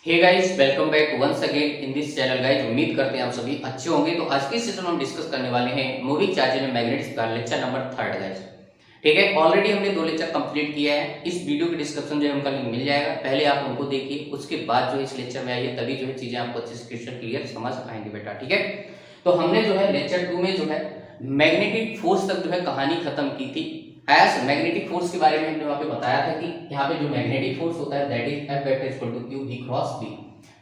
Hey guys, welcome back once again in this channel guys. उम्मीद करते हैं आप सभी अच्छे होंगे। तो आज के सेशन में हम डिस्कस करने वाले हैं मूविंग चार्जेस में मैग्नेटिक्स का लेक्चर नंबर 3 गाइस। ठीक है, ऑलरेडी हमने 2 लेक्चर कंप्लीट किया है। इस वीडियो के डिस्क्रिप्शन जो है उनका लिंक मिल जाएगा, पहले आप उनको देखिए, उसके बाद जो इस लेक्चर में आइए, तभी जो है चीजें आपको अच्छे से क्रिस्टल क्लियर समझ आएंगे बेटा। ठीक है, तो हमने जो है लेक्चर 2 में जो है मैग्नेटिक फोर्स तक जो है कहानी खत्म की थी। एज मैग्नेटिक फोर्स के बारे में हमने वहां पे बताया था कि यहाँ पे जो मैग्नेटिक फोर्स होता है that is F vector equal to Q V cross B।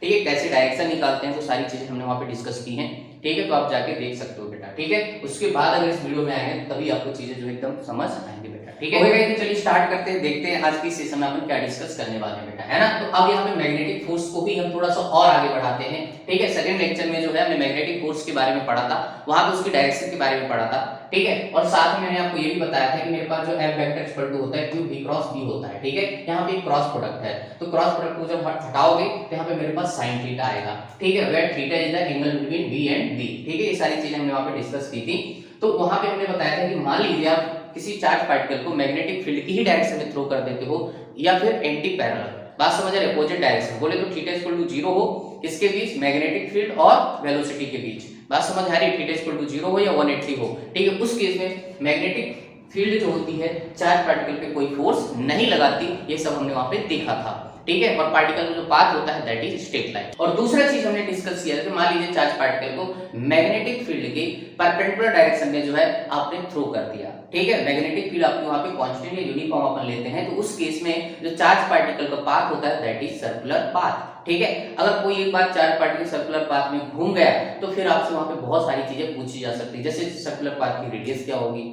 ठीक है, कैसे डायरेक्शन निकालते हैं वो सारी चीजें हमने वहां पे डिस्कस की हैं। ठीक है, तो आप जाके देख सकते हो बेटा। ठीक है, उसके बाद अगर इस वीडियो में आएंगे तभी आपको चीजें जो एकदम समझ आएंगे बेटा। ठीक है, तो चलिए स्टार्ट करते हैं, देखते हैं आज की सेशन में अपन क्या डिस्कस करने वाले हैं बेटा, है ना। तो अब यहाँ पे मैग्नेटिक फोर्स को भी हम थोड़ा सा और आगे बढ़ाते हैं। ठीक है, सेकंड लेक्चर में जो है हमने मैग्नेटिक फोर्स के बारे में पढ़ा था, वहां पे उसकी डायरेक्शन के बारे में पढ़ा था। ठीक है, और साथ में मैंने आपको ये भी बताया था कि मेरे पास जो F वेक्टर इक्वल टू होता है Q V क्रॉस B होता है। ठीक है, यहाँ पे क्रॉस प्रोडक्ट है, तो क्रॉस प्रोडक्ट को जब हटाओगे तो यहाँ पे मेरे पास sin थीटा आएगा। ठीक है, where theta is the angle between B and D। ठीक है, ये सारी चीजें हमने वहां पे डिस्कस की थी। तो वहां पे हमने बताया था कि मान लीजिए आप किसी चार्ज पार्टिकल को मैग्नेटिक फील्ड की ही डायरेक्शन में थ्रो कर देते हो या फिर एंटी पैरेलल, बात समझ रहे, अपोजिट डायरेक्शन बोले तो थीटा इक्वल टू 0 हो, किसके बीच, मैग्नेटिक फील्ड और वेलोसिटी के बीच, बात समझ आ रही है, थीटा इक्वल टू 0 हो या 180 हो। ठीक है, उस केस में मैग्नेटिक फील्ड जो होती है चार्ज पार्टिकल पे कोई फोर्स नहीं लगाती, ये सब हमने वहां पे देखा था। ठीक है, और पार्टिकल का जो पाथ होता है दैट इज स्ट्रेट लाइन। और दूसरा चीज हमने डिस्कस किया था कि मान लीजिए चार्ज पार्टिकल को मैग्नेटिक फील्ड के परपेंडिकुलर डायरेक्शन में जो है आपने थ्रो कर दिया। ठीक है, मैग्नेटिक फील्ड आपके वहां पे कांस्टेंट या यूनिफॉर्म अपन लेते हैं, तो उस केस में जो चार्ज पार्टिकल का पाथ होता है दैट इज सर्कुलर पाथ। ठीक है, अगर कोई एक बार चार्ज पार्टिकल सर्कुलर पाथ में घूम गया तो फिर आपसे वहां पे बहुत सारी चीजें पूछी जा सकती है, जैसे सर्कुलर पाथ की रेडियस क्या होगी,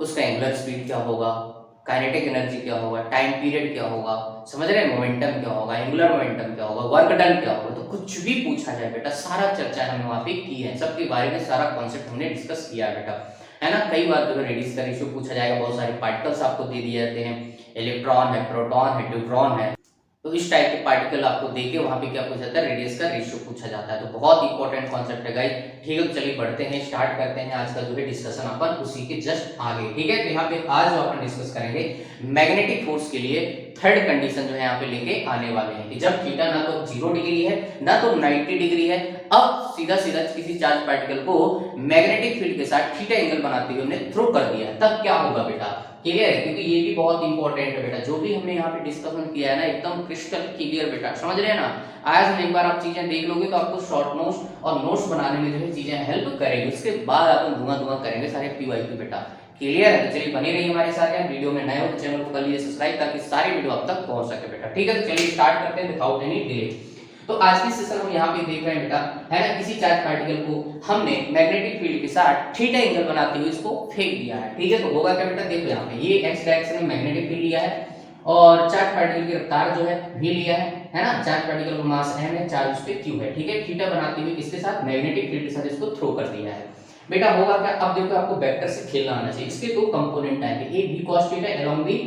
उसका एंगुलर स्पीड क्या होगा, काइनेटिक एनर्जी क्या होगा, टाइम पीरियड क्या होगा, समझ रहे हैं, मोमेंटम क्या होगा, एंगुलर मोमेंटम क्या होगा, वर्क डन क्या होगा, तो कुछ भी पूछा जाए बेटा, सारा चर्चा हमने वहां पे की है, सबके बारे में सारा कॉन्सेप्ट हमने डिस्कस किया है बेटा, है ना। कई बार जो है रेडियस का रेशियो पूछा जाएगा, बहुत सारे पार्टिकल्स आपको दे दिए जाते हैं, इलेक्ट्रॉन है, प्रोटॉन है, न्यूट्रॉन है, तो इस टाइप के पार्टिकल आपको देके वहां पे क्या पूछा जाता है, रेडियस का रेशियो पूछा जाता है। तो बहुत इंपॉर्टेंट कॉन्सेप्ट है गाइस। ठीक है, तो चलिए बढ़ते हैं, स्टार्ट करते हैं आज का जो है डिस्कशन अपन उसी के जस्ट आगे। ठीक है, तो यहाँ पे आज जो अपन डिस्कस करेंगे मैग्नेटिक फोर्स के लिए थर्ड कंडीशन जो है यहाँ पे लेके आने वाले हैं कि जब थीटा ना तो 0 डिग्री है ना तो 90 डिग्री है, अब सीधा सीधा किसी चार्ज पार्टिकल को मैग्नेटिक फील्ड के साथ थीटा एंगल बनाते हुए हमने थ्रो कर दिया, तब क्या होगा बेटा, क्लियर है, क्योंकि ये भी बहुत इंपॉर्टेंट है बेटा। जो भी हमने यहाँ पे डिस्कशन किया है ना एकदम क्रिस्टल क्लियर बेटा, समझ रहे हैं ना। आज हम एक बार आप चीजें देख लोगे तो आपको शॉर्ट नोट्स और नोट्स बनाने में जो है चीजें हेल्प करेंगी, उसके बाद अपन धुआं करेंगे सारे पीवाईक्यू बेटा, क्लियर है। तो चलिए बने रहिए हमारे साथ, यार वीडियो में नए हो तो चैनल को कर लीजिए सब्सक्राइब ताकि सारी वीडियो आप तक पहुंच सके बेटा। ठीक है, तो चलिए स्टार्ट करते हैं विदाउट एनी डिले। तो आज की सेशन हम यहाँ पे देख रहे हैं बेटा, है ना, किसी चार्ज पार्टिकल को हमने मैग्नेटिक फील्ड के साथ थीटा एंगल बनाते हुए इसको फेंक दिया है। ठीक है, तो होगा क्या बेटा, देखो यहाँ पे ये x डायरेक्शन में मैग्नेटिक फील्ड लिया है और चार्ज पार्टिकल की रफ्तार जो है v लिया है ना, चार्ज पार्टिकल का मास m है, चार्ज उस पे q है। ठीक है, थीटा बनाते हुए किसके साथ, मैग्नेटिक फील्ड के साथ इसको थ्रो कर दिया है बेटा। होगा क्या, अब देखो आपको वेक्टर से खेलना आना चाहिए। इसके दो कंपोनेंट आएंगे, एक v cos theta along the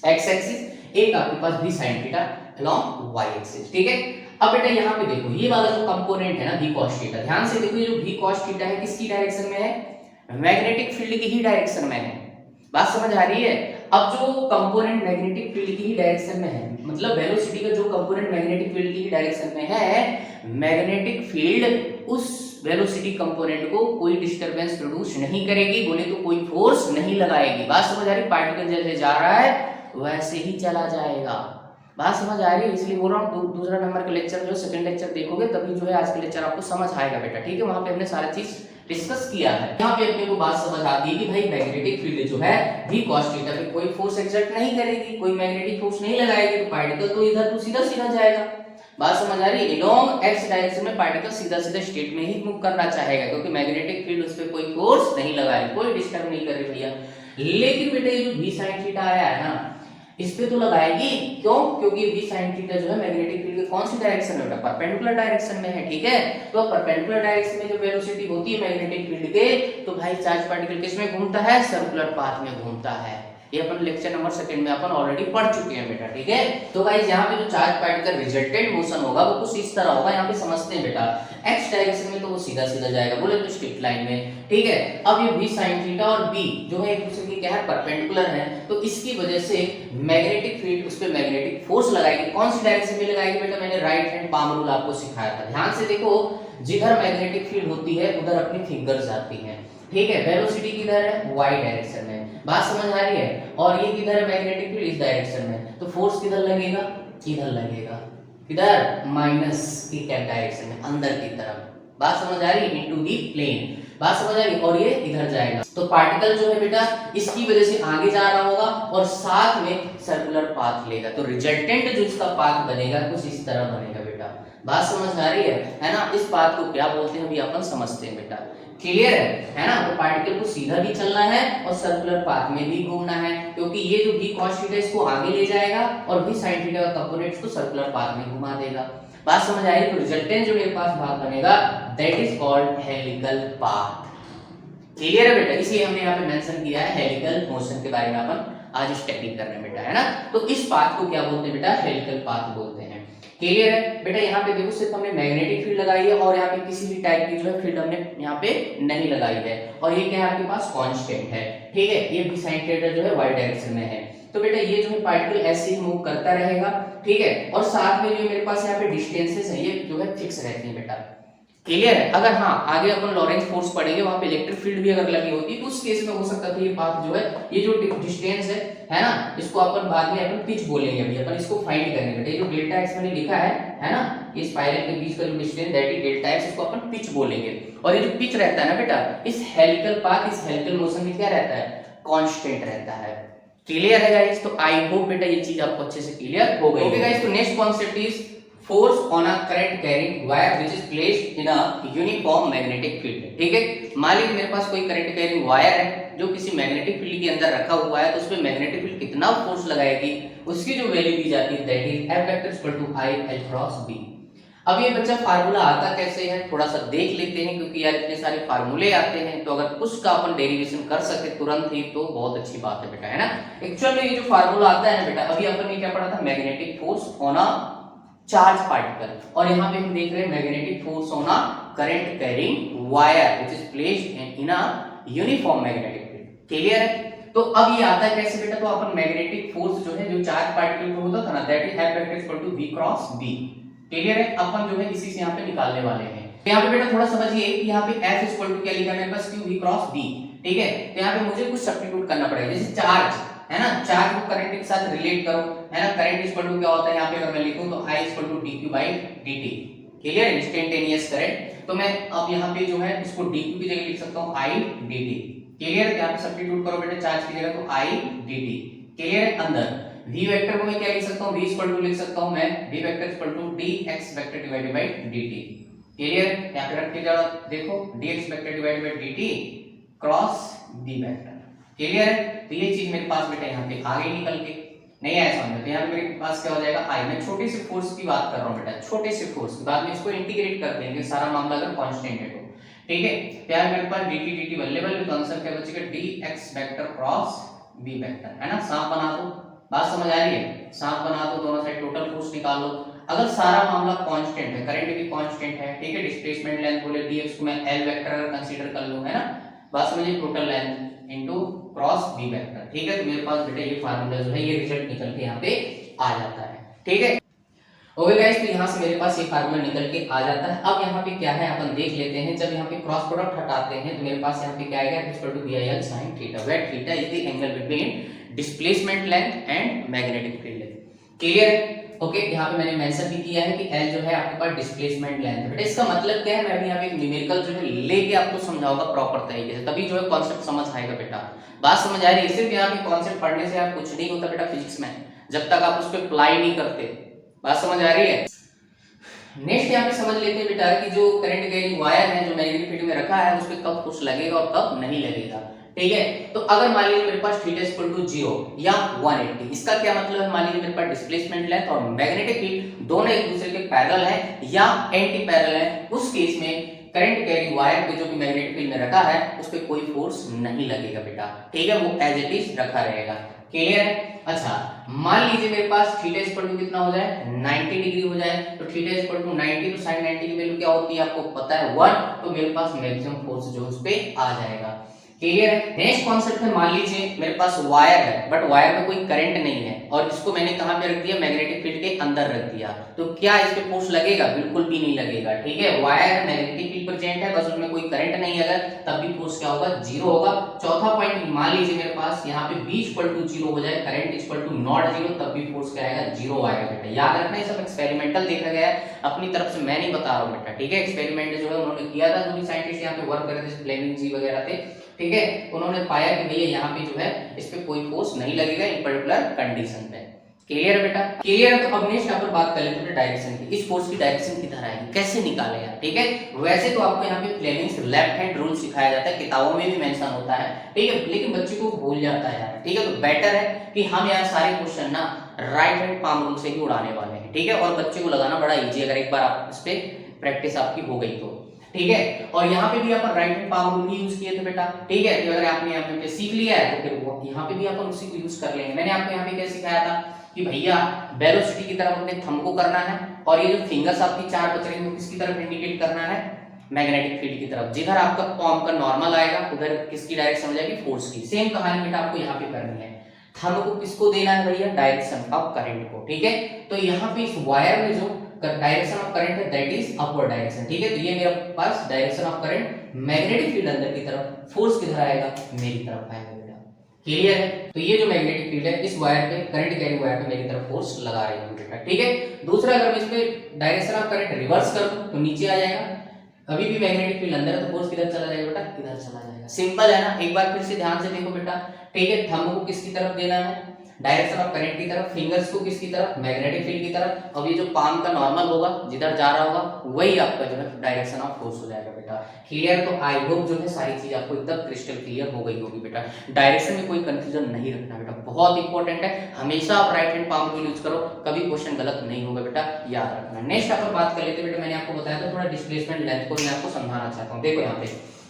x axis, एक आपके पास v sin theta along y axis. ठीक है, अब बेटा यहाँ पे देखो ये वाला जो कंपोनेंट है ना v cos थीटा, ध्यान से देखो ये जो v cos थीटा है किसकी डायरेक्शन में है, मैग्नेटिक फील्ड की ही डायरेक्शन में है, बात समझ आ रही है। अब जो कंपोनेंट मैग्नेटिक फील्ड की ही डायरेक्शन में है, मतलब वेलोसिटी का जो कंपोनेंट मैग्नेटिक फील्ड की ही डायरेक्शन में है, मैग्नेटिक फील्ड उस वेलोसिटी कंपोनेंट को कोई डिस्टरबेंस प्रोड्यूस नहीं करेगी, बोले तो कोई फोर्स नहीं लगाएगी, बात समझ आ रही, पार्टिकल जैसे जा रहा है वैसे ही चला जाएगा, बात समझ आ रही है। इसलिए बोल रहा हूँ दूसरा नंबर का लेक्चर जो सेकंड लेक्चर देखोगे तभी जो है आज का लेक्चर आपको समझ आएगा बेटा। ठीक है, वहां पे हमने सारा चीज डिस्कस किया है। यहाँ पे अपने को बात समझ आती है कि भाई मैग्नेटिक फील्ड जो है v cos थीटा पे कोई फोर्स एक्सर्ट नहीं करेगी, कोई मैग्नेटिक फोर्स नहीं लगाएगी, तो पार्टिकल तो इधर तो सीधा सीधा जाएगा, बात समझ आ रही है। अलोंग x डायरेक्शन में पार्टिकल सीधा सीधा स्टेट में ही मूव करना चाहेगा, क्योंकि मैग्नेटिक फील्ड उस पर कोई फोर्स नहीं लगाएगी, कोई डिस्टर्ब नहीं कर रही भैया। लेकिन बेटा ये जो v sin थीटा आया है ना, इस पे तो लगाएगी, क्यों, क्योंकि v sin थीटा जो है मैग्नेटिक फील्ड के कौन सी डायरेक्शन में बेटा, परपेंडिकुलर डायरेक्शन में है। ठीक है, तो परपेंडिकुलर डायरेक्शन में जो वेलोसिटी होती है मैग्नेटिक फील्ड के, तो भाई चार्ज पार्टिकल किस में घूमता है, सर्कुलर पाथ में घूमता है, ये अपन लेक्चर नंबर 2 में अपन ऑलरेडी पढ़ चुके हैं बेटा, ठीक है। तो गाइस यहाँ पे जो चार्ज पार्टिकल रिजल्टेंट मोशन होगा वो कुछ इस तरह होगा, यहाँ पे समझते हैं बेटा। एक्स डायरेक्शन में तो वो सीधा सीधा जाएगा, बोले तो स्ट्रेट लाइन में, ठीक है। अब ये v sin थीटा और b जो है एक दूसरे के क्या है, परपेंडिकुलर है, तो इसकी वजह से मैग्नेटिक फील्ड उस पे मैग्नेटिक फोर्स लगाएगी। कौन सी डायरेक्शन में लगाएगी बेटा, मैंने राइट हैंड पाम रूल आपको सिखाया था, ध्यान से देखो। जिधर मैग्नेटिक फील्ड होती है उधर अपनी फिंगर्स जाती हैं, ठीक है। वेलोसिटी किधर है, वाई डायरेक्शन में, बात समझ आ रही है। और ये किधर है, मैग्नेटिक फील्ड इस डायरेक्शन में, तो फोर्स किधर लगेगा, इधर लगेगा, किधर, माइनस की कैप डायरेक्शन में, अंदर की तरफ, बात समझ आ रही है, इनटू दी प्लेन, बात समझ आ रही। और ये इधर जाएगा, तो पार्टिकल जो है बेटा इसकी वजह से आगे जा रहा होगा और साथ में सर्कुलर पाथ लेगा, तो रिजल्टेंट जो इसका पाथ बनेगा कुछ इस तरह बनेगा बेटा, बात समझ आ रही है ना। इस पाथ को क्या बोलते हैं अभी अपन समझते हैं बेटा, क्लियर है ना। तो पार्टिकल को सीधा भी चलना है और सर्कुलर पाथ में भी घूमना है, क्योंकि ये जो v cos थीटा इसको आगे ले जाएगा और v sin थीटा का कंपोनेंट्स को सर्कुलर पाथ में घुमा देगा, बात समझ आई। तो रिजल्टेंट जो मेरे पास भाग बनेगा that is called helical path, clear है बेटा। इसलिए हमने यहाँ पे मेंशन किया है हेलिकल मोशन के बारे में अपन आज स्टडी कर रहे हैं बेटा, है ना। तो इस पाथ को क्या बोलते हैं बेटा, हेलिकल पाथ बोलते हैं, क्लियर है बेटा। यहाँ पे देखो सिर्फ हमने मैग्नेटिक फील्ड लगाई है और यहाँ पे किसी भी टाइप की जो है फील्ड हमने यहाँ पे नहीं लगाई है, और ये क्या है आपके पास कांस्टेंट है, ठीक है। ये v sin थीटा जो है y डायरेक्शन में है, तो बेटा ये जो है पार्टिकल ऐसे ही मूव करता रहेगा, ठीक है। और साथ में जो मेरे पास यहाँ पे डिस्टेंसेस है ये जो है फिक्स रहती है बेटा, क्लियर है। अगर हाँ आगे अपन लॉरेंस फोर्स पढ़ेंगे, वहां पे इलेक्ट्रिक फील्ड भी अगर लगी होती तो उस केस में हो सकता था ये पाथ जो है, ये जो डिस्टेंस है ना, इसको अपन बाद में अपन पिच बोलेंगे, अभी अपन इसको फाइंड करेंगे बेटा। ये जो डेल्टा एक्स मैंने लिखा है ना, इस स्पाइरल के बीच का जो distance that is delta x, इसको अपन पिच बोलेंगे। और ये जो पिच रहता है ना बेटा, इस हेलिकल पाथ, इस हेलिकल मोशन में क्या रहता है, कांस्टेंट रहता है, क्लियर है गाइस। तो आई होप बेटा ये चीज आपको अच्छे से क्लियर हो गई। ओके गाइस, तो next concept is force on a current carrying wire which is placed in a uniform magnetic field, ठीक है। मान लीजिए मेरे पास कोई करंट कैरिंग वायर है जो किसी मैग्नेटिक फील्ड के अंदर रखा हुआ है, तो उसमें मैग्नेटिक फील्ड कितना फोर्स लगाएगी उसकी जो वैल्यू दी जाती है that is F vector equal to I L cross B। अब ये बच्चा फार्मूला आता कैसे है थोड़ा सा देख लेते हैं, क्योंकि यार इतने सारे फार्मूले आते हैं, तो अगर उसका अपन डेरिवेशन कर सके तुरंत ही तो बहुत अच्छी बात है बेटा, है ना। एक्चुअली ये जो फार्मूला आता है ना बेटा, अभी अपन ने क्या पढ़ा था, magnetic force on a charge particle, और यहाँ पे हम देख रहे हैं magnetic force on a current carrying wire which is placed in a uniform magnetic field, clear है। तो अब ये आता है कैसे बेटा, तो अपन मैग्नेटिक फोर्स जो है जो चार्ज पार्टिकल को होता था ना, that is F vector equal to V cross B, clear है। अपन जो है इसी से यहाँ पे निकालने वाले हैं। तो यहाँ पे बेटा थोड़ा समझिए कि यहाँ पे F इक्वल टू क्या लिखा है मेरे पास, Q V क्रॉस B, ठीक है। तो यहाँ पे मुझे कुछ सब्स्टिट्यूट करना पड़ेगा, जैसे चार्ज है ना, चार्ज को करंट के साथ रिलेट करो, है ना। करंट इक्वल टू क्या होता है यहाँ पे अगर मैं लिखूं तो I equal to dq by dt, clear, instantaneous current. तो मैं अब यहाँ पे जो है इसको dq की जगह लिख सकता हूँ I dt, क्लियर। यहाँ पे सब्स्टिट्यूट करो बेटा चार्ज की जगह तो I dt, क्लियर है। अंदर v वेक्टर को मैं क्या लिख सकता हूँ, v इक्वल टू लिख सकता हूँ मैं v vector equal to dx vector divided by dt, clear. यहाँ पे रख के जरा देखो dx vector divided by dt cross b vector, clear है। तो ये चीज मेरे पास बेटा यहाँ पे आ गई निकल के, नहीं आया समझ में, तो यहाँ पे मेरे पास क्या हो जाएगा I। मैं छोटे से फोर्स की बात कर रहा हूँ बेटा, छोटे से फोर्स, बाद में इसको इंटीग्रेट कर देंगे सारा मामला अगर कांस्टेंट है तो, ठीक है। तो यहाँ मेरे पास dt अवेलेबल है, तो आंसर क्या बचेगा dx vector cross b vector, है ना। सांप बना दो, बात समझ आ रही है, सांप बना दो, दोनों साइड टोटल फोर्स निकाल लो। अगर सारा मामला कांस्टेंट है, करंट भी कांस्टेंट है, ठीक है, डिस्प्लेसमेंट लेंथ बोले dx को मैं L वेक्टर अगर कंसीडर कर लूं, है ना, बात समझिए, total length into cross b vector, ठीक है। तो मेरे पास बेटा ये फार्मूला जो है ये रिजल्ट निकल के यहाँ पे आ जाता है, ठीक है। ओके गाइस, तो यहाँ से मेरे पास ये फार्मूला निकल के आ जाता है। अब यहाँ पे क्या है अपन देख लेते हैं, जब यहाँ पे क्रॉस प्रोडक्ट हटाते हैं तो मेरे पास यहाँ पे क्या आएगा, इक्वल टू BIL sin थीटा, where theta is the angle between displacement length and magnetic field, clear है। ओके, यहाँ पे मैंने मेंशन भी किया है कि L जो है आपके पास डिस्प्लेसमेंट लेंथ है बेटा। इसका मतलब क्या है, मैं अभी यहाँ पे एक न्यूमेरिकल जो है लेके आपको समझाऊंगा प्रॉपर तरीके से, तभी जो है कॉन्सेप्ट समझ आएगा बेटा, बात समझ आ रही है। सिर्फ यहाँ पे कॉन्सेप्ट पढ़ने से आप कुछ नहीं होता बेटा फिजिक्स में, जब तक आप उस पर अप्लाई नहीं करते, बात समझ आ रही है। नेक्स्ट यहाँ पे समझ लेते हैं बेटा कि जो करंट कैरिंग वायर है जो मैग्नेटिक फील्ड में रखा है उस पर कब फोर्स लगेगा और कब नहीं लगेगा, ठीक है। तो अगर मान लीजिए मेरे पास थीटा इक्वल टू 0 या 180, इसका क्या मतलब है, मान लीजिए मेरे पास डिस्प्लेसमेंट लेंथ और मैग्नेटिक फील्ड दोनों एक दूसरे के पैरेलल है या एंटी पैरेलल है, उस केस में करंट कैरी वायर पे जो भी मैग्नेटिक फील्ड में रखा है उस पर कोई फोर्स नहीं लगेगा बेटा, ठीक है, वो एज इट इज रखा रहेगा। क्लियर है? अच्छा, मान लीजिए मेरे पास थीटा इक्वल टू कितना हो जाए, 90 डिग्री हो जाए, तो थीटा इक्वल टू 90, तो sin 90 की वैल्यू क्या होती है आपको पता है 1, तो मेरे पास मैक्सिमम फोर्स जो उस पे आ जाएगा। क्लियर है? नेक्स्ट कॉन्सेप्ट है, मान लीजिए मेरे पास वायर है बट वायर में कोई करंट नहीं है और इसको मैंने कहां पे रख दिया, मैग्नेटिक फील्ड के अंदर रख दिया, तो क्या इस पे फोर्स लगेगा? बिल्कुल भी नहीं लगेगा। ठीक है, वायर मैग्नेटिक फील्ड प्रेजेंट है, बस उसमें कोई करंट नहीं है अगर, तब भी फोर्स क्या होगा, जीरो होगा। चौथा पॉइंट, मान लीजिए मेरे पास यहाँ पे b इक्वल टू जीरो हो जाए, current equal to not zero, तब भी फोर्स क्या आएगा, जीरो आएगा बेटा। याद रखना, ये सब एक्सपेरिमेंटल देखा गया है, अपनी तरफ से मैं नहीं बता रहा हूँ बेटा, ठीक है। एक्सपेरिमेंट जो है उन्होंने किया था, जो भी साइंटिस्ट यहाँ पे वर्क कर रहे थे, फ्लेमिंग जी वगैरह थे, ठीक है, उन्होंने पाया कि भैया यहाँ पे जो है इस पे कोई फोर्स नहीं लगेगा इन पर्टिकुलर कंडीशन पे। क्लियर है बेटा? क्लियर है। तो अब नेक्स्ट यहाँ पर बात कर लेते हैं डायरेक्शन की। इस फोर्स की डायरेक्शन किधर आएगी, कैसे निकाले यार, ठीक है। वैसे तो आपको यहाँ पे फ्लेमिंग्स लेफ्ट हैंड रूल सिखाया जाता है, किताबों में भी मेंशन होता है, ठीक है, लेकिन बच्चे को भूल जाता है यार, ठीक है। तो बेटर है कि हम यार सारे क्वेश्चन ना राइट हैंड पाम रूल से ही उड़ाने वाले हैं, ठीक है, और बच्चे को लगाना बड़ा इजी, अगर एक बार आप इस पे प्रैक्टिस आपकी हो गई तो, ठीक है। और यहाँ पे भी अपन राइट हैंड पाम रूल ही यूज किए थे बेटा, ठीक है। तो अगर आपने यहाँ पे सीख लिया है तो फिर यहाँ पे भी अपन उसी को यूज कर लेंगे। मैंने आपको यहाँ पे क्या सिखाया था कि भैया वेलोसिटी की तरफ अपने थंब को करना है, और ये जो फिंगर्स आपकी चार बच रही है वो किसकी तरफ इंडिकेट करना है, मैग्नेटिक फील्ड की तरफ। जिधर आपका पॉम का नॉर्मल आएगा उधर किसकी डायरेक्शन हो जाएगी, फोर्स की। सेम कहानी बेटा आपको यहाँ पे करनी है, थंब को किसको देना है भैया, डायरेक्शन ऑफ करंट को, ठीक है। तो यहाँ पे इस वायर में जो डायरेक्शन ऑफ करंट है दैट इज अपवर्ड डायरेक्शन, ठीक है। तो ये मेरे पास direction of current, magnetic field अंदर की तरफ, फोर्स किधर आएगा, मेरी तरफ आएगा बेटा। क्लियर है? तो ये जो मैग्नेटिक फील्ड है इस वायर पे, करंट कैरी वायर पे मेरी तरफ फोर्स लगा रही है बेटा, ठीक है। दूसरा, अगर मैं इस पे डायरेक्शन ऑफ करंट रिवर्स कर दूं तो नीचे आ जाएगा, अभी भी मैग्नेटिक फील्ड अंदर है तो फोर्स किधर चला जाएगा बेटा, इधर चला जाएगा। सिंपल है ना, एक बार फिर से ध्यान से देखो बेटा, ठीक है। थंब को किसकी तरफ देना है, डायरेक्शन ऑफ करंट की तरफ, फिंगर्स को किसकी तरफ, मैग्नेटिक फील्ड की तरफ। अब ये जो पाम का नॉर्मल होगा जिधर जा रहा होगा वही आपका जो है डायरेक्शन ऑफ फोर्स हो जाएगा बेटा। क्लियर? तो आई होप जो है सारी चीज आपको एकदम क्रिस्टल क्लियर हो गई होगी बेटा। डायरेक्शन में कोई कंफ्यूजन नहीं रखना बेटा, बहुत इंपॉर्टेंट है। हमेशा आप राइट हैंड पाम को यूज करो, कभी क्वेश्चन गलत नहीं होगा बेटा, याद रखना। नेक्स्ट आप बात कर लेते बेटा, मैंने आपको बताया था थोड़ा डिस्प्लेसमेंट लेंथ को मैं आपको समझाना चाहता हूँ। देखो यहाँ पे,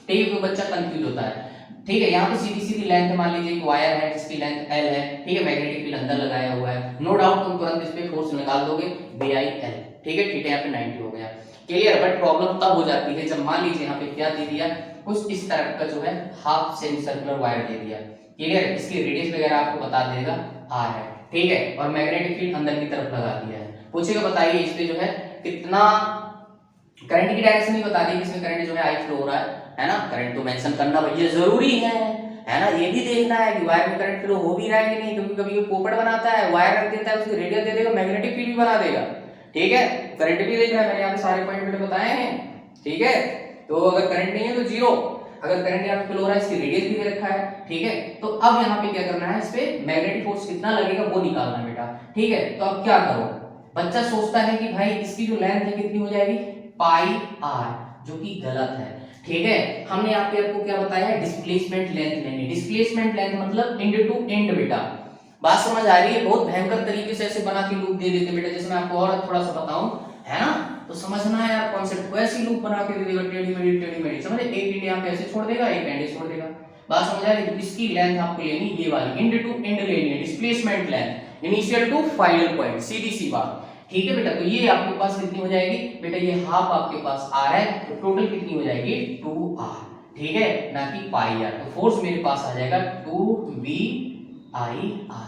ठीक है, कोई बच्चा कंफ्यूज होता है, ठीक है। यहाँ पे सीधी सीधी लेंथ, मान लीजिए एक वायर है जिसकी लेंथ L है, ठीक है, मैग्नेटिक फील्ड अंदर लगाया हुआ है, नो डाउट तुम तुरंत इस पे फोर्स निकाल दोगे BI/L, ठीक है, थीटा यहाँ पे 90 हो गया। क्लियर? बट प्रॉब्लम तब हो जाती है जब मान लीजिए यहाँ पे क्या दे दिया, कुछ इस तरह का जो है हाफ सेमी सर्कुलर वायर दे दिया। क्लियर? इसकी रेडियस वगैरह आपको बता देगा R है, ठीक है, और मैग्नेटिक फील्ड अंदर की तरफ लगा दिया है। पूछेगा बताइए इस पे जो है कितना करंट की डायरेक्शन भी बता दी, इसमें करंट जो है I फ्लो हो रहा है ना। करंट तो मेंशन करना भैया जरूरी है ना। ये भी देखना है कि वायर में करंट फ्लो हो भी रहा है कि नहीं, क्योंकि कभी पोपट बनाता है, वायर रख देता है, उसकी रेडियस दे देगा, मैग्नेटिक फील्ड भी बना देगा, ठीक है। करंट भी देखना है, मैंने यहाँ पे सारे पॉइंट बताए हैं, ठीक है। तो अगर करंट नहीं है तो जीरो, अगर करंट यहाँ पे फ्लो हो रहा है, इसकी रेडियस भी दे रखा है, ठीक है। तो अब यहाँ पे क्या करना है, इस पे मैग्नेटिक फोर्स कितना लगेगा वो निकालना है बेटा, ठीक है। तो अब क्या करो, बच्चा सोचता है कि भाई इसकी जो लेंथ है कितनी हो जाएगी, पाई r, जो कि गलत है, ठीक है। हमने यहाँ पे आपको क्या बताया है, डिस्प्लेसमेंट लेंथ लेनी। डिस्प्लेसमेंट लेंथ मतलब एंड टू एंड बेटा, बात समझ आ रही है? बहुत भयंकर तरीके से ऐसे बना के लूप दे देते बेटा, जैसे मैं आपको और थोड़ा सा बताऊं, है ना, तो समझना है यार कॉन्सेप्ट को। ऐसी लूप बना के दे देगा, टेढ़ी मेढ़ी समझे, एक एंड यहाँ पे ऐसे छोड़ देगा, एक एंड छोड़ देगा, बात समझ आ रही है? इसकी लेंथ आपको लेनी ये वाली, एंड टू एंड लेनी है, displacement length, initial to final point, सीधी सी बात, ठीक है बेटा। तो ये आपके पास कितनी हो जाएगी बेटा, ये हाफ आपके पास r है, तो टोटल कितनी हो जाएगी 2r, ठीक है, ना कि पाई r। तो फोर्स मेरे पास आ जाएगा 2VIR,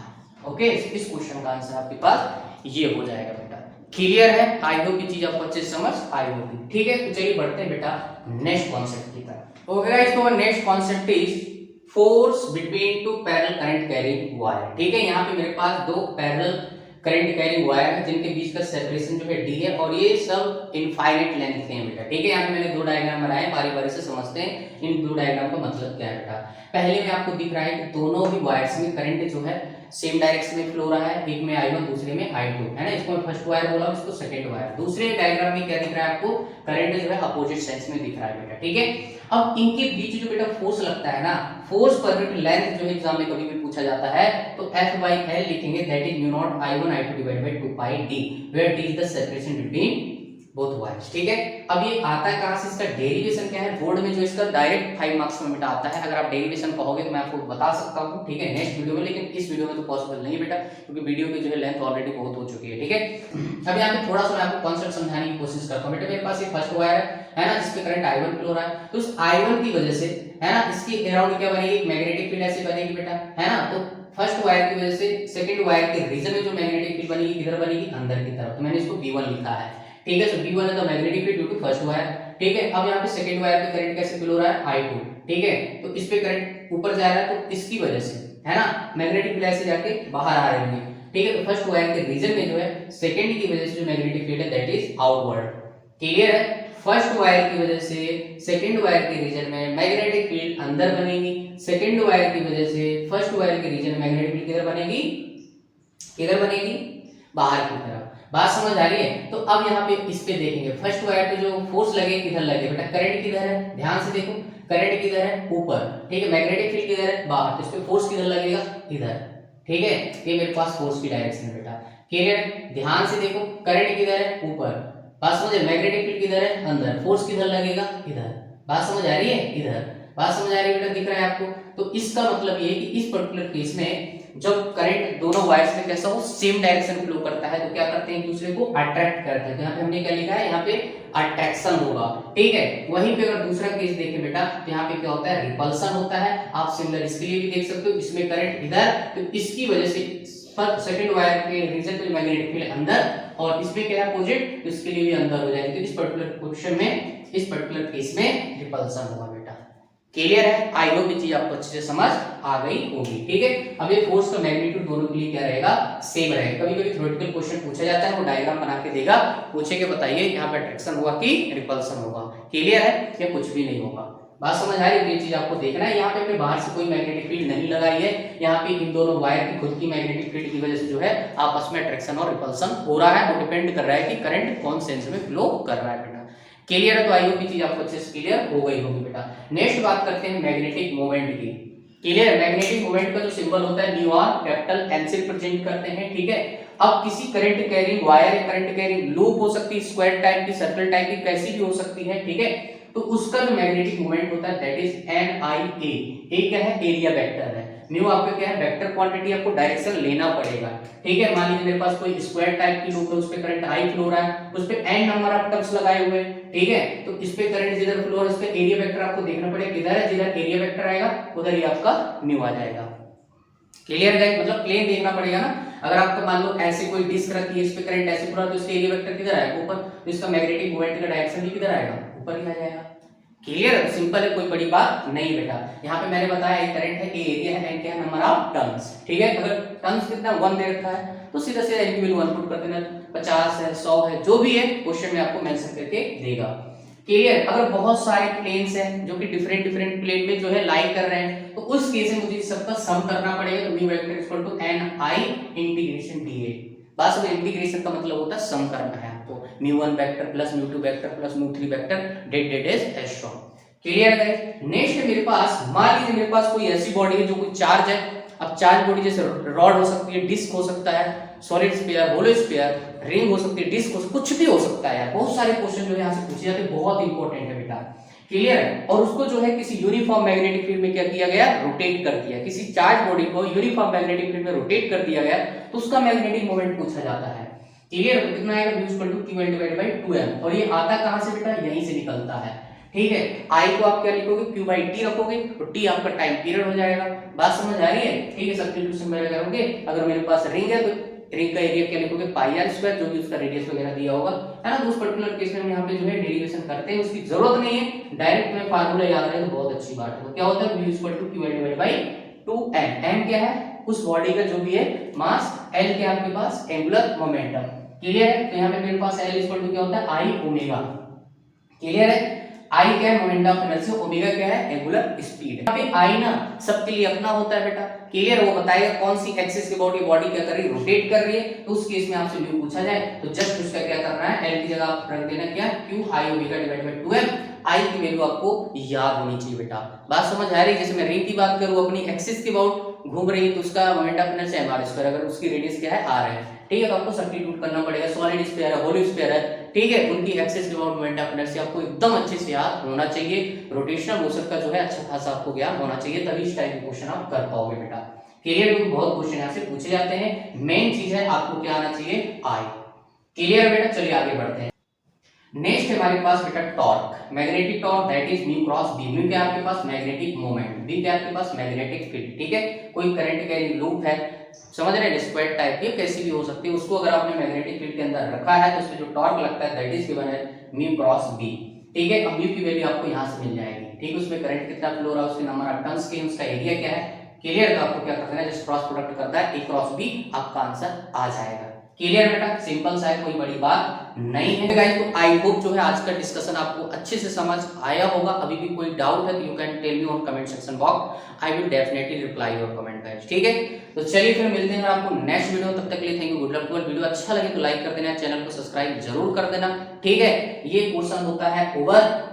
ओके। इस क्वेश्चन का आंसर आपके पास ये हो जाएगा बेटा। क्लियर है? आई होप ये चीज आपको अच्छे से समझ आई होगी, ठीक है। तो चलिए बढ़ते हैं बेटा नेक्स्ट कॉन्सेप्ट की तरफ। ओके गाइस, तो next concept is force between two parallel current carrying wire, ठीक है। यहाँ पे मेरे पास दो पैरेलल करंट कैरिंग वायर है जिनके बीच का सेपरेशन जो है d है, और ये सब इनफाइनाइट लेंथ के हैं बेटा, ठीक है। यहाँ पे मैंने दो डायग्राम बनाए, बारी बारी से समझते हैं इन दो डायग्राम का मतलब क्या है बेटा। पहले में आपको दिख रहा है कि दोनों भी वायर्स में करंट जो है सेम डायरेक्शन में फ्लो रहा है, एक में I1 दूसरे में I2, है ना। इसको मैं फर्स्ट वायर बोला, इसको सेकंड वायर। दूसरे डायग्राम में क्या दिख रहा है आपको, करंट जो है अपोजिट सेंस में दिख रहा है बेटा, ठीक है। अब इनके बीच जो बेटा फोर्स लगता है ना, फोर्स पर यूनिट लेंथ जो एग्जाम में कभी भी पूछा जाता है तो F/L लिखेंगे, that is mu not I1 I2 divided by 2 pi d, where d is the separation between both wires, ठीक है। अब ये आता है कहां से, इसका डेरिवेशन क्या है, बोर्ड में जो इसका डायरेक्ट 5 मार्क्स में बेटा आता है। अगर आप डेरिवेशन कहोगे तो मैं आपको बता सकता हूं, ठीक है, नेक्स्ट वीडियो में, लेकिन इस वीडियो में तो पॉसिबल नहीं है बेटा, क्योंकि वीडियो की जो है लेंथ ऑलरेडी बहुत हो चुकी है, ठीक है। अब यहाँ पे थोड़ा सा मैं आपको कॉन्सेप्ट समझाने की कोशिश करता हूं। बेटा मेरे पास ये फर्स्ट वायर है ना, जिसपे करंट I1 फ्लो हो रहा है, तो उस I1 की वजह से है ना, इसके अराउंड क्या बनेगी, मैग्नेटिक फील्ड ऐसे बनेगी बेटा, है ना। तो फर्स्ट वायर की वजह से सेकंड वायर के रीजन में जो मैग्नेटिक फील्ड बनेगी, किधर बनेगी, अंदर की तरफ, तो मैंने इसको V1 लिखा है, ठीक है। सो V1 है the magnetic field due to first wire, ठीक है। अब यहाँ पे सेकंड वायर पे करंट कैसे फ्लो हो रहा है, I2, ठीक है। तो इस पे करंट ऊपर जा रहा है, तो इसकी वजह से है ना मैग्नेटिक फील्ड ऐसे जाके बाहर आ रही है, ठीक है। तो फर्स्ट वायर के रीजन में जो है सेकंड की वजह से जो मैग्नेटिक फील्ड है दैट इज आउटवर्ड, क्लियर है। फर्स्ट वायर की वजह से सेकंड वायर के रीजन में मैग्नेटिक फील्ड अंदर बनेगी, सेकंड वायर की वजह से फर्स्ट वायर के रीजन में मैग्नेटिक फील्ड किधर बनेगी, किधर बनेगी, बाहर की तरफ। बात समझ आ रही है। तो अब यहाँ पे इस पे देखेंगे, फर्स्ट वायर पे जो फोर्स लगे किधर लगे बेटा, करंट किधर है, ध्यान से देखो, करंट किधर है, ऊपर, ठीक है। मैग्नेटिक फील्ड किधर है, बाहर, तो इस पे फोर्स किधर लगेगा, इधर, ठीक है। ये मेरे पास फोर्स की डायरेक्शन है बेटा, क्लियर है। ध्यान से देखो, करंट किधर है, ऊपर, बात समझ, मैग्नेटिक फील्ड किधर है, अंदर, फोर्स किधर लगेगा, इधर, बात समझ आ रही है, इधर, बात समझ आ रही है बेटा, दिख रहा है आपको। तो इसका मतलब ये कि इस पर्टिकुलर केस में जब करंट दोनों वायर्स में कैसा हो, सेम डायरेक्शन फ्लो करता है, तो क्या करते हैं, एक दूसरे को अट्रैक्ट करते हैं। तो यहाँ पे हमने क्या लिखा है, यहाँ पे अट्रैक्शन होगा, ठीक है। वहीं पे अगर दूसरा केस देखें बेटा, तो यहाँ पे क्या होता है, रिपल्सन होता है। आप सिमिलर इसके लिए भी देख सकते हो, इसमें करंट इधर, तो इसकी वजह से सेकंड वायर के रीजन पे मैग्नेटिक फील्ड अंदर, और इसमें क्या है अपोजिट, तो इसके लिए भी अंदर हो जाएगी। तो इस पर्टिकुलर क्वेश्चन में, इस पर्टिकुलर केस में रिपल्सन होगा बेटा, क्लियर है। आई होप ये चीज आपको अच्छे से समझ आ गई होगी, ठीक है। अब ये फोर्स का मैग्नीट्यूड दोनों के लिए क्या रहेगा, सेम रहेगा। कभी कभी थ्योरेटिकल क्वेश्चन पूछा जाता है, वो डायग्राम बना के देगा, पूछे के बताइए यहाँ पे अट्रैक्शन होगा कि रिपल्सन होगा, क्लियर है, या कुछ भी नहीं होगा। बात समझ आ रही है, ये चीज आपको देखना है। यहाँ पे हमने बाहर से कोई मैग्नेटिक फील्ड नहीं लगाई है, यहाँ पे इन दोनों वायर की खुद की मैग्नेटिक फील्ड की वजह से जो है आपस में अट्रैक्शन और रिपल्सन हो रहा है। वो डिपेंड कर रहा है कि करंट कौन सेंस में फ्लो कर रहा है बेटा, क्लियर है। तो आई होप ये चीज आपको अच्छे से क्लियर हो गई होगी बेटा। नेक्स्ट बात करते हैं मैग्नेटिक मोमेंट की, क्लियर है। मैग्नेटिक मोमेंट का जो सिंबल होता है न्यू आर, कैपिटल एन से रिप्रेजेंट करते हैं, ठीक है। अब किसी करंट कैरिंग वायर या करंट कैरिंग लूप हो सकती है, स्क्वायर टाइप की, सर्कल टाइप की, कैसी भी हो सकती है, ठीक है। तो उसका जो मैग्नेटिक मोमेंट होता है दैट इज एन आई ए। ए क्या है, एरिया वेक्टर है। न्यू आपका क्या है, वेक्टर क्वांटिटी, आपको डायरेक्शन लेना पड़ेगा, ठीक है। मान लीजिए मेरे पास कोई स्क्वायर टाइप की लूप है, उस पे करंट आई फ्लो हो रहा है, उस पे एन नंबर ऑफ टर्म्स लगाए हुए, ठीक है। तो इस पे करंट जिधर फ्लो हो रहा है, इसका एरिया वेक्टर आपको देखना पड़ेगा किधर है, जिधर एरिया वेक्टर आएगा उधर ही आपका न्यू आ जाएगा, क्लियर गाइस। मतलब प्लेन देखना पड़ेगा ना। अगर आपको मान लो ऐसे कोई डिस्क रखी है, इस पे करंट ऐसे पूरा, तो इसका एरिया वेक्टर किधर आएगा, ऊपर, तो इसका मैग्नेटिक मोमेंट का डायरेक्शन भी किधर आएगा, ऊपर ही आ जाएगा, क्लियर, सिंपल है, कोई बड़ी बात नहीं बेटा। यहाँ पे मैंने बताया एक करंट है, ए एरिया है, एन क्या है, नंबर ऑफ टर्न्स, ठीक है। अगर टर्न्स कितना 1 दे रखा है, तो सीधा सीधा एन की वैल्यू 1 पुट कर देना, 50 है, 100 है, जो भी है क्वेश्चन में आपको मेंशन करके देगा, क्लियर। अगर बहुत सारे प्लेन्स हैं जो कि डिफरेंट डिफरेंट प्लेन में जो है लाई कर रहे हैं, तो उस केस में मुझे सबका सम करना पड़ेगा। तो mu vector equal to N I integration dA. बस में इंटीग्रेशन का मतलब होता है सम करना है आपको, μ1 vector plus μ2 vector plus μ3 vector that is as short, clear guys. Next मेरे पास, मान लीजिए मेरे पास कोई ऐसी बॉडी है जो कोई चार्ज है। अब चार्ज बॉडी जैसे रॉड हो सकती है, डिस्क हो सकता है, solid sphere, hollow sphere, ring हो सकती है, डिस्क हो सकती है, कुछ भी हो सकता है यार। बहुत सारे क्वेश्चन जो यहाँ से पूछे जाते हैं, बहुत इंपॉर्टेंट है बेटा, क्लियर है। और उसको जो है किसी यूनिफॉर्म मैग्नेटिक फील्ड में क्या किया गया, रोटेट कर दिया। किसी चार्ज बॉडी को यूनिफॉर्म मैग्नेटिक फील्ड में रोटेट कर दिया गया, तो उसका मैग्नेटिक मोमेंट पूछा जाता है, क्लियर। तो कितना आएगा, v equal to q divided by 2m। और ये आता कहां से बेटा, यहीं से निकलता है, ठीक है। I को आप क्या लिखोगे, q बाई टी रखोगे, तो t आपका टाइम पीरियड हो जाएगा। बात समझ आ रही है, ठीक है। सब्स्टिट्यूशन में करोगे, अगर मेरे पास रिंग है तो रिंग का एरिया क्या लिखोगे, पाई आर स्क्वायर, जो भी उसका रेडियस वगैरह दिया होगा, है ना। तो उस पर्टिकुलर केस में हम यहाँ पे जो है डेरिवेशन करते हैं, उसकी जरूरत नहीं है, डायरेक्ट में फार्मूला याद रहे तो बहुत अच्छी बात है। क्या होता है, v equal to q divided by 2m। m क्या है, उस बॉडी का जो भी है मास, l क्या है आपके पास, एंगुलर मोमेंटम, क्लियर है। तो यहाँ पे मेरे पास L इक्वल टू क्या होता है, आई ओमेगा, क्लियर है। आई क्या है, मोमेंट ऑफ इनर्शिया, ओमेगा क्या है, एंगुलर स्पीड। यहाँ पे आई ना सबके लिए अपना होता है बेटा, क्लियर। वो बताएगा कौन सी एक्सिस के बॉडी क्या कर रही है, रोटेट कर रही है। तो उस केस में आपसे न्यू पूछा जाए तो जस्ट उसका क्या करना है, एल की जगह आप रख देना क्या, Q I omega divided by 2m। आई की वैल्यू आपको याद होनी चाहिए बेटा। बात समझ आ रही है। जैसे मैं रिंग की बात करूं, अपनी एक्सिस के अबाउट घूम रही है, तो उसका मोमेंट ऑफ इनर्शिया है r स्क्वायर, अगर उसकी रेडियस क्या है r है, ठीक है। तो आपको सब्स्टिट्यूट करना पड़ेगा। सॉलिड स्फीयर है, होलो स्फीयर है, ठीक है, उनकी axis revolve moment of inertia आपको एकदम अच्छे से याद होना चाहिए। रोटेशनल मोशन का जो है अच्छा खासा आपको ज्ञान होना चाहिए, तभी इस टाइप के क्वेश्चन आप कर पाओगे बेटा। क्लियर? क्योंकि बहुत क्वेश्चन यहाँ से पूछे जाते हैं। मेन चीज है आपको क्या आना चाहिए, आई। क्लियर बेटा? चलिए आगे बढ़ते हैं। नेक्स्ट हमारे पास बेटा torque, magnetic torque that is mu cross B. Mu क्या आपके पास मैग्नेटिक मोमेंट, बी क्या आपके पास मैग्नेटिक फील्ड। ठीक है, कोई करंट कैरिंग लूप है, समझ रहे हैं, स्क्वायर टाइप की कैसी भी हो सकती है, उसको अगर आपने मैग्नेटिक फील्ड के अंदर रखा है तो उसमें जो टॉर्क लगता है दैट इज गिवन है म्यू क्रॉस बी। ठीक है, अब म्यू की वैल्यू आपको यहां से मिल जाएगी। ठीक, उसमें करंट कितना फ्लो हो रहा है, उसके नंबर ऑफ टर्न्स के, उसका एरिया क्या है। क्लियर? तो आपको क्या करना है, जस्ट क्रॉस प्रोडक्ट करता है ए क्रॉस बी, आपका आंसर आ जाएगा। क्लियर बेटा? सिंपल सा है, कोई बड़ी बात नहीं है गाइस। तो आई होप जो है आज का डिस्कशन आपको अच्छे से समझ आया होगा। अभी भी कोई डाउट है तो you can tell me on comment section box, I will definitely reply your comment guys. ठीक है, तो चलिए फिर मिलते हैं आपको नेक्स्ट वीडियो, तब तक के लिए thank you, good luck to all. Video अच्छा लगे तो लाइक कर देना, चैनल को सब्सक्राइब जरूर कर देना। ठीक है, ये क्वेश्चन होता है ओवर